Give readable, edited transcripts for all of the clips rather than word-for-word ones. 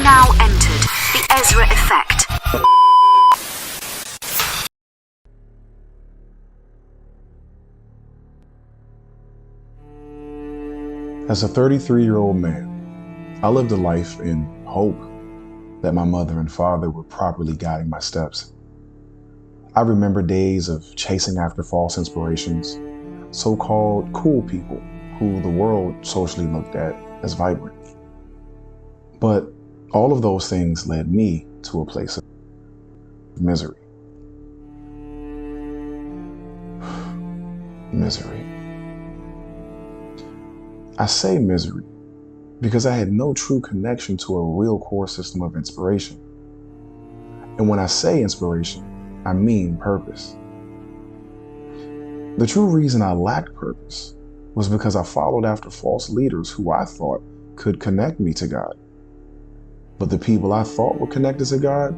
now entered the Ezra Effect. As a 33-year-old man, I lived a life in hope that my mother and father were properly guiding my steps. I remember days of chasing after false inspirations, so-called cool people who the world socially looked at as vibrant. But all of those things led me to a place of misery. Misery. I say misery because I had no true connection to a real core system of inspiration. And when I say inspiration, I mean purpose. The true reason I lacked purpose was because I followed after false leaders who I thought could connect me to God. But the people I thought were connected to God,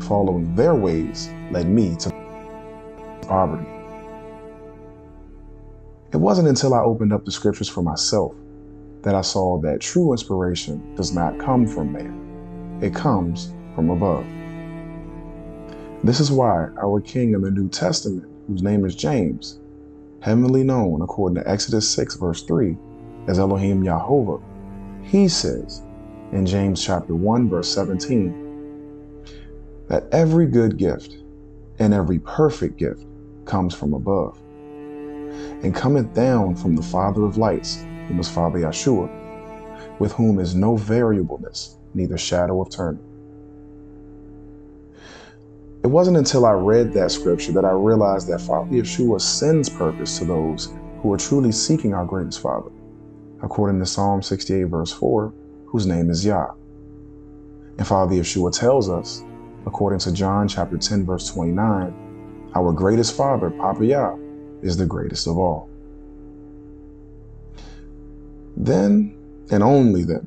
following their ways, led me to poverty. It wasn't until I opened up the scriptures for myself that I saw that true inspiration does not come from man. It comes from above. This is why our King in the New Testament, whose name is James, heavenly known according to Exodus 6 verse 3 as Elohim Yahovah, he says in James chapter 1 verse 17 that every good gift and every perfect gift comes from above and cometh down from the Father of lights, whom is Father Yeshua, with whom is no variableness, neither shadow of turning. It wasn't until I read that scripture that I realized that Father Yeshua sends purpose to those who are truly seeking our greatest Father, according to Psalm 68 verse 4, whose name is Yah. And Father Yeshua tells us, according to John chapter 10 verse 29, our greatest Father, Papa Yah, is the greatest of all. Then, and only then,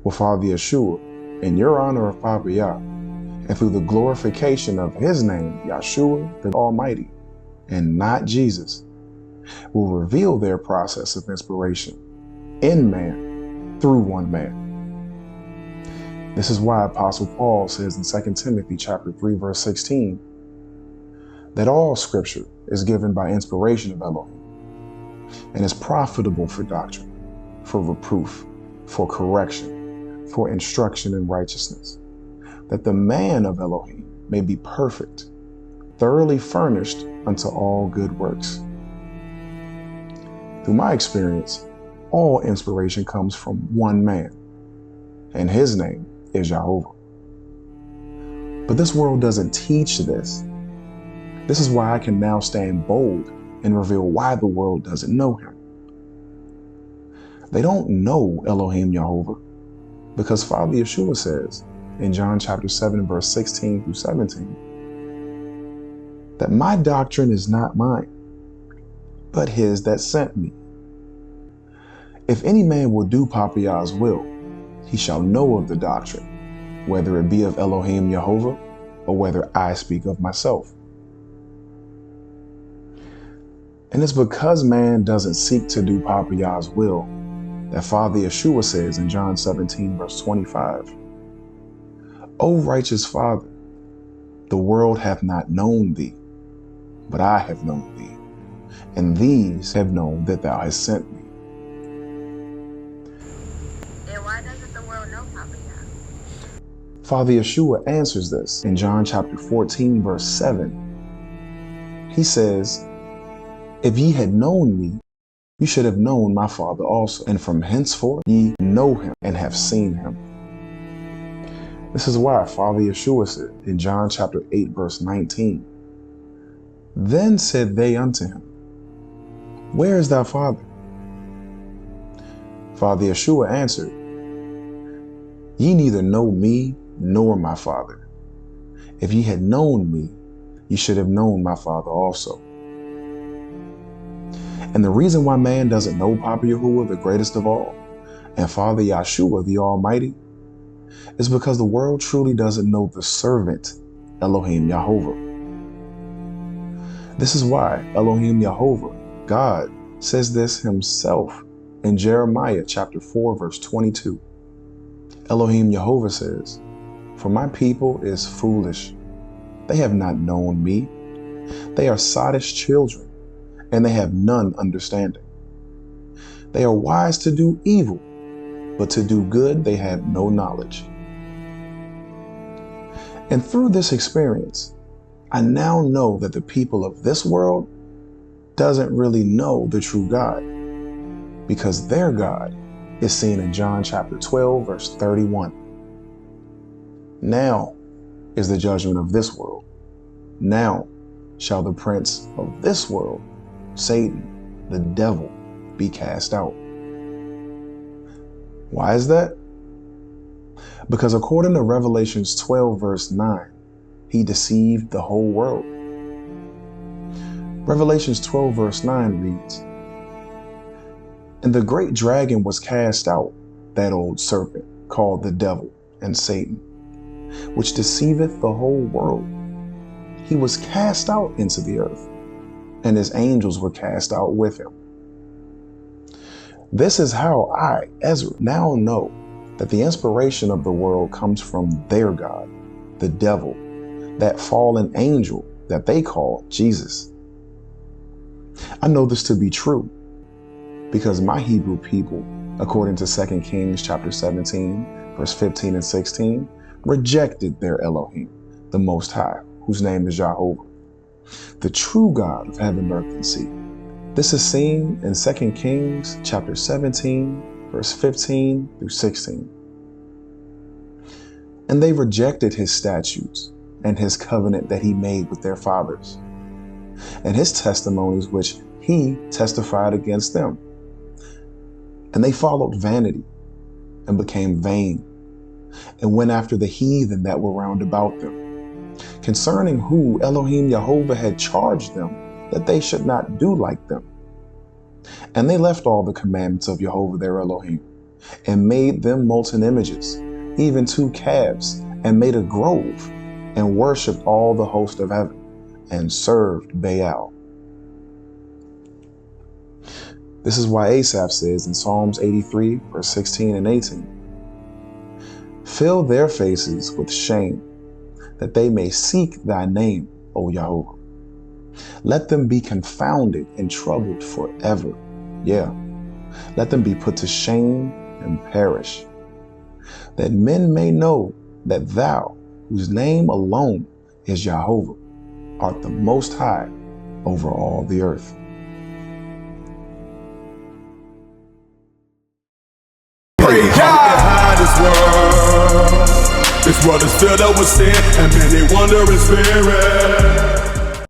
will Father Yeshua, in your honor of Papa Yah, and through the glorification of his name, Yeshua the Almighty, and not Jesus, will reveal their process of inspiration in man, through one man. This is why Apostle Paul says in 2 Timothy chapter 3 verse 16, that all scripture is given by inspiration of Elohim, and is profitable for doctrine, for reproof, for correction, for instruction in righteousness, that the man of Elohim may be perfect, thoroughly furnished unto all good works. Through my experience, all inspiration comes from one man, and his name is Yahovah. But this world doesn't teach this. This is why I can now stand bold and reveal why the world doesn't know him. They don't know Elohim Yahovah because Father Yeshua says in John chapter 7 verse 16 through 17 that my doctrine is not mine, but his that sent me. If any man will do Papa Yah's will, he shall know of the doctrine, whether it be of Elohim Yahovah or whether I speak of myself. And it's because man doesn't seek to do Papa Yah's will that Father Yeshua says in John 17 verse 25, O righteous Father, the world hath not known thee, but I have known thee, and these have known that thou hast sent me. Then why doesn't the world know Papa Yah? Father Yeshua answers this in John chapter 14 verse 7. He says, if ye had known me, you should have known my Father also, and from henceforth ye know him and have seen him. This is why Father Yeshua said in John chapter 8 verse 19, then said they unto him, where is thy Father? Father Yeshua answered, ye neither know me nor my Father. If ye had known me, ye should have known my Father also. And the reason why man doesn't know Papa Yahuwah, the greatest of all, and Father Yeshua, the Almighty, is because the world truly doesn't know the servant, Elohim Yahovah. This is why Elohim Yahovah, God, says this himself in Jeremiah chapter 4 verse 22. Elohim Jehovah says, "For my people is foolish. They have not known me. They are sottish children, and they have none understanding. They are wise to do evil, but to do good they have no knowledge." And through this experience, I now know that the people of this world doesn't really know the true God, because their God is seen in John chapter 12, verse 31. Now is the judgment of this world. Now shall the prince of this world, Satan, the devil, be cast out. Why is that? Because according to Revelations 12, verse 9, he deceived the whole world. Revelations 12, verse 9 reads, "And the great dragon was cast out, that old serpent, called the devil and Satan, which deceiveth the whole world. He was cast out into the earth, and his angels were cast out with him." This is how I, Ezra, now know that the inspiration of the world comes from their God, the devil, that fallen angel that they call Jesus. I know this to be true because my Hebrew people, according to 2 Kings chapter 17, verse 15 and 16, rejected their Elohim, the Most High, whose name is Jehovah, the true God of heaven, earth, and sea. This is seen in 2 Kings chapter 17, verse 15 through 16. And they rejected his statutes and his covenant that he made with their fathers, and his testimonies which he testified against them. And they followed vanity and became vain, and went after the heathen that were round about them, concerning who Elohim Jehovah had charged them that they should not do like them. And they left all the commandments of Jehovah their Elohim, and made them molten images, even 2 calves, and made a grove, and worshipped all the host of heaven, and served Baal. This is why Asaph says in Psalms 83, verse 16 and 18, "Fill their faces with shame, that they may seek thy name, O Jehovah. Let them be confounded and troubled forever. Yeah, let them be put to shame and perish, that men may know that thou, whose name alone is Jehovah, art the Most High over all the earth." This world is filled up with sin, and many wandering spirits.